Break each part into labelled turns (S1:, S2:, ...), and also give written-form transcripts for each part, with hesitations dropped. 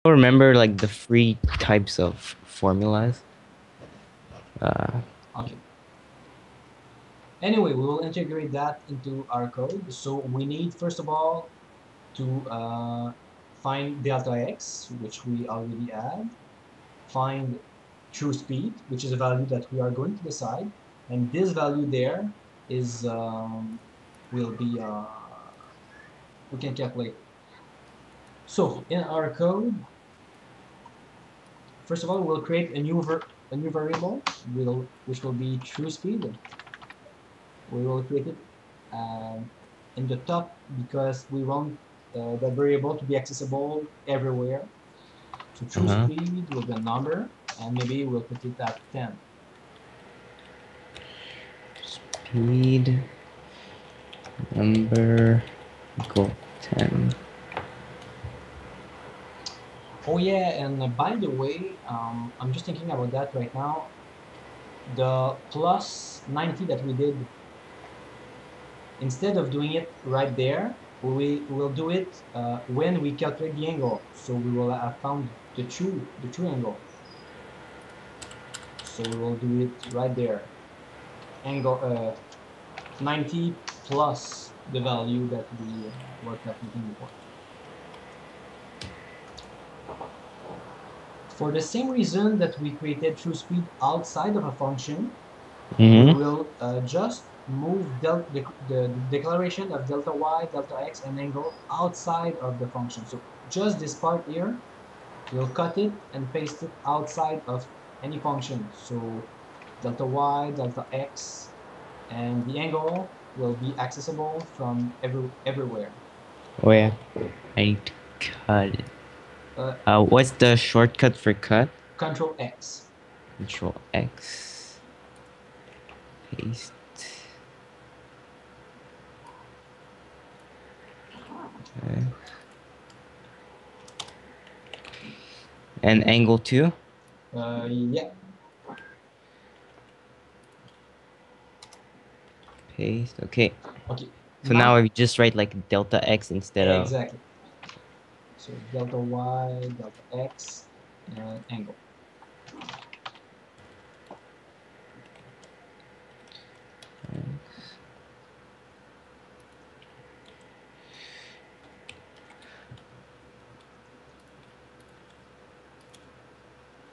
S1: remember like the three types of formulas.
S2: Okay. Anyway, we will integrate that into our code. So we need, first of all, to find delta x, which we already add, find true speed, which is a value that we are going to decide, and this value there is will be we can calculate. So in our code, first of all, we'll create a new variable which will be true speed. We will create it in the top because we want the variable to be accessible everywhere. So true speed will be a number, and maybe we'll put it at 10.
S1: Speed number equal 10.
S2: Oh yeah, and by the way, I'm just thinking about that right now. The plus 90 that we did, instead of doing it right there, we will do it when we calculate the angle. So we will have found the true angle. So we will do it right there. Angle 90 plus the value that we were calculating before. For the same reason that we created true speed outside of a function, we will just move the declaration of delta y, delta x, and angle outside of the function. So just this part here, we'll cut it and paste it outside of any function. So delta y, delta x, and the angle will be accessible from everywhere.
S1: Oh yeah, I need to cut it. What's the shortcut for cut?
S2: Control X.
S1: Control X. Paste. Okay. And angle 2?
S2: Yeah.
S1: Paste. Okay.
S2: Okay.
S1: So now I just write like delta x instead of.
S2: Exactly. So delta y, delta x, and angle.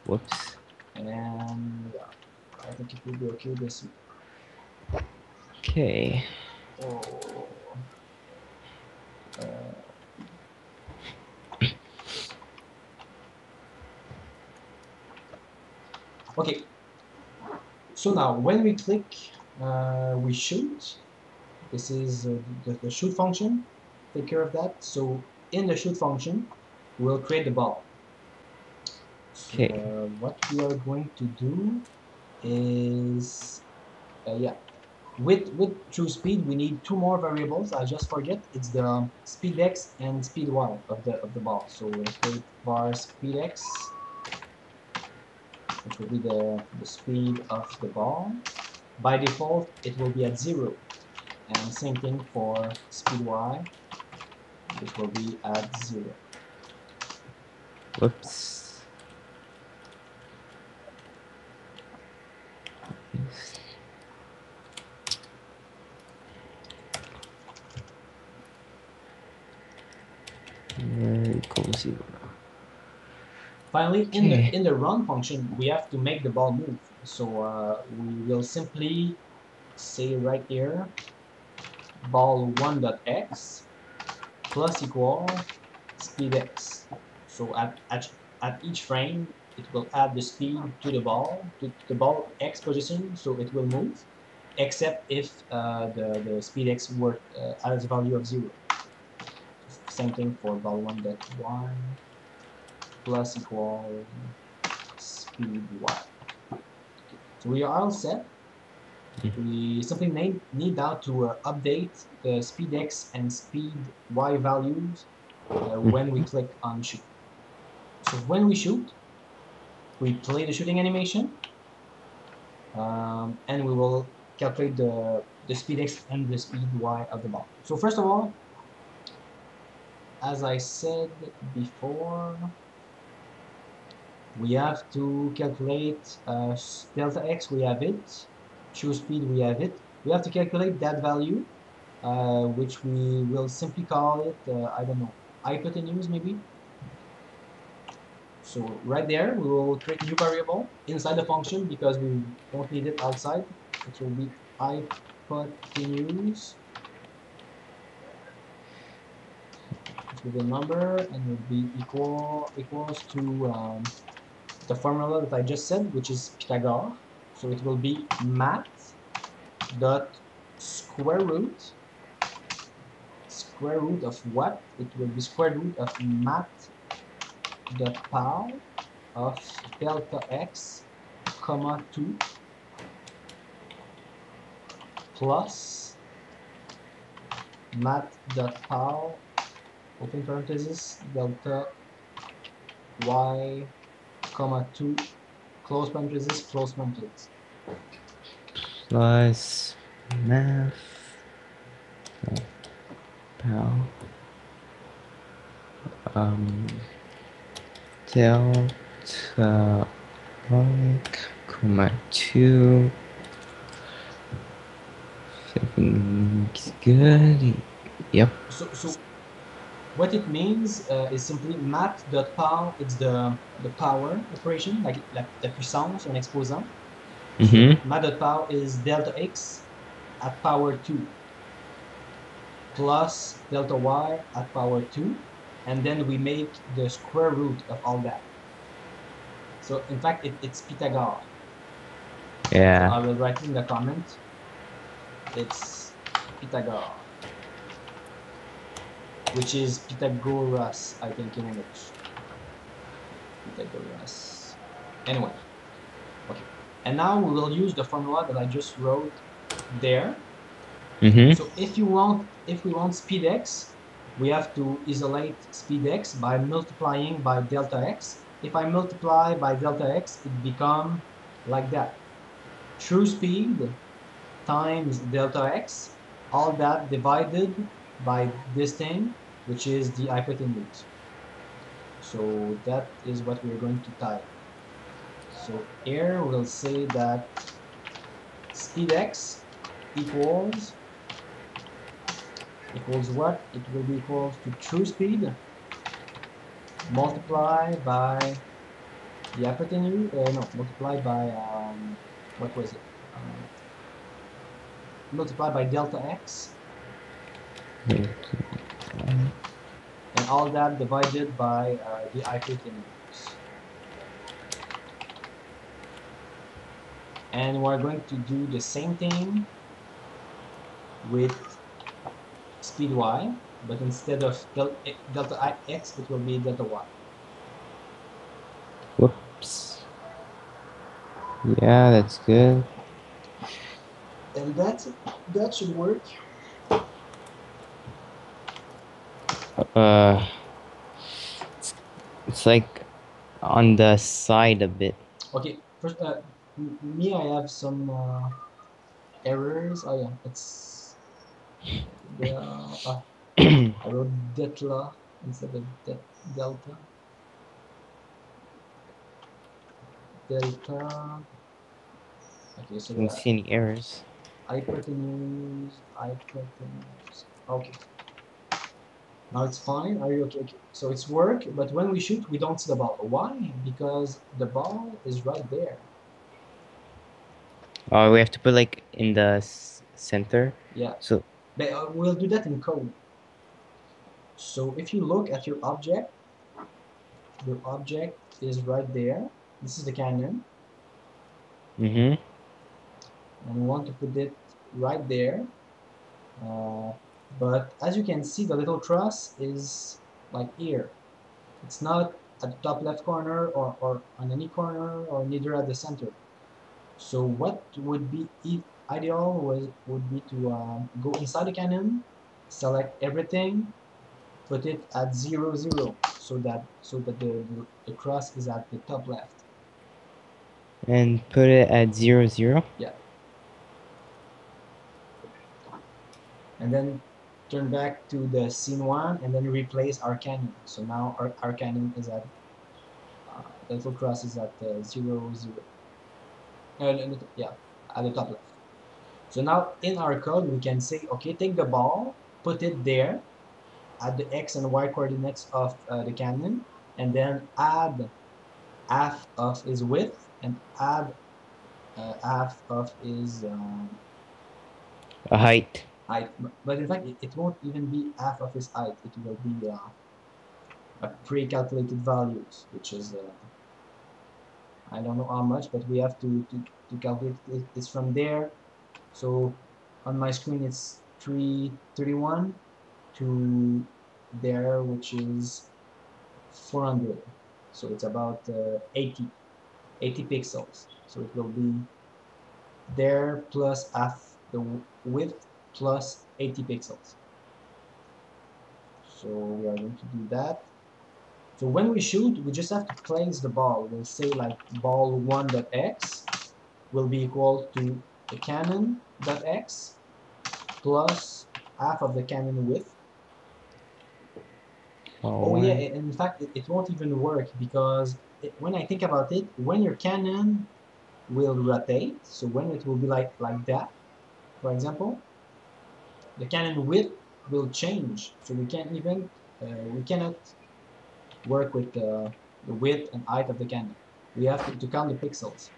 S1: Whoops.
S2: And yeah, I think it will be okay this.
S1: Okay.
S2: Oh. Okay. So now when we click, we shoot. This is the shoot function. Take care of that. So in the shoot function, we'll create the ball. So what we are going to do is, yeah, with true speed, we need two more variables. I just forget. It's the speed x and speed y of the ball. So we'll create var speed x, which will be the speed of the ball. By default, it will be at 0. And same thing for speed y, which will be at 0.
S1: Whoops. Equals 0.
S2: Finally,
S1: Okay.
S2: in the run function, we have to make the ball move. So we will simply say right here, ball1.x plus equal speed x. So at each frame, it will add the speed to the ball x position, so it will move, except if the speed x were has a value of 0. Same thing for ball1.y plus equal speed y. So we are all set. We simply need now to update the speed x and speed y values when we click on shoot. So when we shoot, we play the shooting animation, and we will calculate the speed x and the speed y of the ball. So first of all, as I said before, We have to calculate delta x, we have it. True speed, we have it. We have to calculate that value, which we will simply call it, I don't know, hypotenuse maybe. So right there, we will create a new variable inside the function because we won't need it outside. It will be hypotenuse, which will be a number, and will be equals to the formula that I just said, which is Pythagoras. So it will be math dot square root of what? It will be square root of math dot pow of delta x comma 2 plus math dot pow open parenthesis delta y comma 2 close parenthesis.
S1: Plus math. Pow. Um. Delta y comma 2. Everything's good. Yep.
S2: So what it means is simply math.pow. It's the power operation, like la puissance, un exposant. So
S1: Mm-hmm.
S2: math.pow is delta x at power 2 plus delta y at power 2, and then we make the square root of all that. So in fact, it's Pythagoras. So I
S1: Yeah.
S2: will write in the comment. It's Pythagoras, which is Pythagoras, I think, in English. Pythagoras. Anyway, okay. And now we will use the formula that I just wrote there.
S1: Mm-hmm.
S2: So if we want speed x, we have to isolate speed x by multiplying by delta x. If I multiply by delta x, it becomes like that. True speed times delta x, all that divided by this thing, which is the hypotenuse. So that is what we're going to type. So here we'll say that speed x equals what? It will be equals to true speed multiplied by the hypotenuse, no, multiplied by, what was it? Multiplied by delta x, and all that divided by the hypotenuse. And we're going to do the same thing with speed y, but instead of delta x, it will be delta y.
S1: Whoops. Yeah, that's good.
S2: And that should work.
S1: Uh, it's like on the side a bit.
S2: Okay, first, me, I have some errors. Oh yeah, it's the I wrote delta instead of delta. Delta. Okay, so
S1: Don't
S2: the
S1: see any errors.
S2: hypotenuse. Okay, now it's fine. Are you okay? Okay. So it's work, but when we shoot, we don't see the ball. Why? Because the ball is right there.
S1: Oh, we have to put like in the center.
S2: Yeah,
S1: So.
S2: but we'll do that in code. So if you look at your object is right there. This is the cannon,
S1: Mm-hmm.
S2: and we want to put it right there. Uh, but as you can see, the little truss is like here. It's not at the top left corner or on any corner or neither at the center. So what would be ideal would be to go inside the cannon, select everything, put it at 0, 0, so that the cross is at the top left.
S1: And put it at 0, 0.
S2: Yeah, and then turn back to the scene one and then replace our cannon. So now our cannon is at The little cross is at 0, 0. Yeah, at the top left. So now in our code, we can say, okay, take the ball, put it there at the x and y coordinates of the cannon, and then add half of his width and add half of his
S1: A height.
S2: height. But in fact, it won't even be half of his height. It will be a pre-calculated values, which is I don't know how much, but we have to calculate it. It's from there. So on my screen, it's 331 to there, which is 400. So it's about 80 pixels. So it will be there plus half the width plus 80 pixels. So we are going to do that. So when we shoot, we just have to place the ball. We'll say like ball1.x will be equal to the cannon.x plus half of the cannon width.
S1: Oh,
S2: Oh yeah,
S1: one.
S2: in fact, it won't even work because when I think about it, when your cannon will rotate, so when it will be like that, for example, the cannon width will change. So we cannot work with the width and height of the cannon. We have to count the pixels.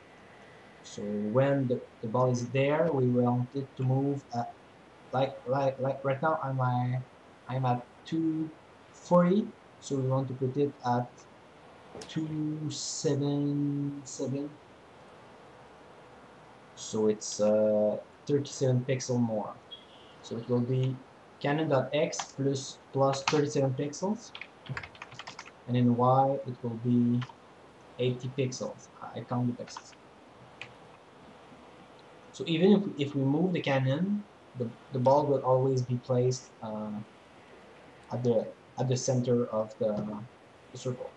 S2: So when the ball is there, we want it to move at, like right now I'm at 240, so we want to put it at 277. So it's 37 pixel more. So it will be canon.x plus 37 pixels, and in y it will be 80 pixels. I count the pixels. So even if we move the cannon, the ball will always be placed at the center of the circle.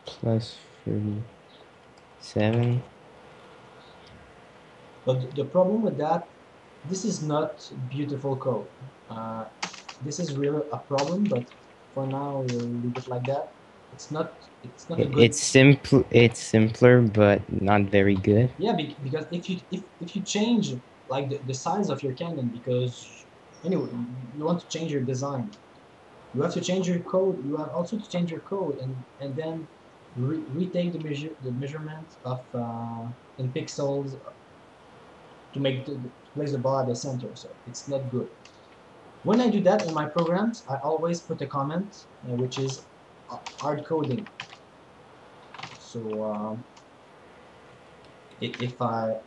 S1: Plus 37.
S2: But the problem with that, this is not beautiful code. Uh, this is really a problem, but for now we'll leave it like that. It's not a good.
S1: It's simple. It's simpler, but not very good.
S2: Yeah, because if you change like the size of your cannon, because anyway you want to change your design, you have to change your code. You have also to change your code and then retake the measurement of in pixels to make to place the ball at the center. So it's not good. When I do that in my programs, I always put a comment which is hard coding. So if I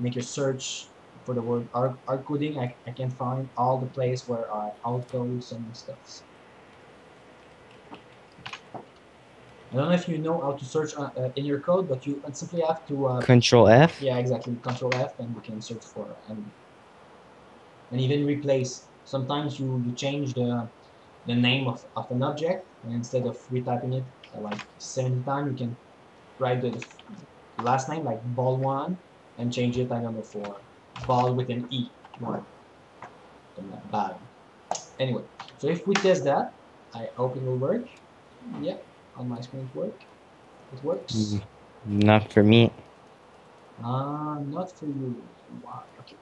S2: make a search for the word hard coding, I can find all the place where I hard code some stuff. I don't know if you know how to search in your code, but you simply have to
S1: Control F.
S2: yeah, exactly, Control F, and you can search for and even replace. Sometimes you change the name of an object, and instead of retyping it like 70 times, you can write the last name like ball1 and change it, I don't know, for ball with an E one. Bad. Anyway, so if we test that, I hope it will work. Yeah, on my screen it works.
S1: Not for me.
S2: Not for you. Wow. Okay.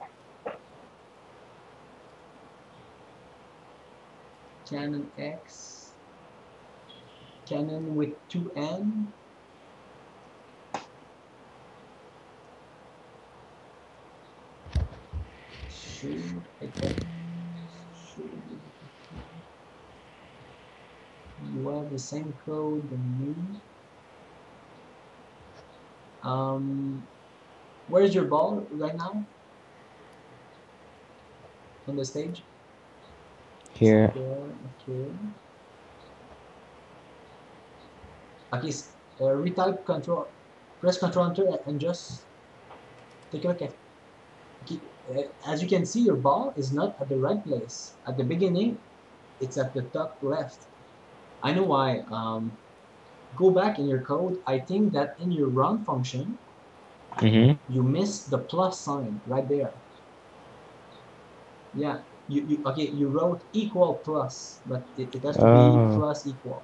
S2: Canon X. Canon with 2N. Should items. Should you have the same code than me? Where's your ball right now on the stage? Is it
S1: Here.
S2: there? Okay. Okay. Retype control. Press Control Enter and just take a look at. Okay. As you can see, your ball is not at the right place. At the beginning, it's at the top left. I know why. Go back in your code. I think that in your run function, you missed the plus sign right there. Yeah, you okay, you wrote equal plus, but it has to be
S1: Oh.
S2: plus equal.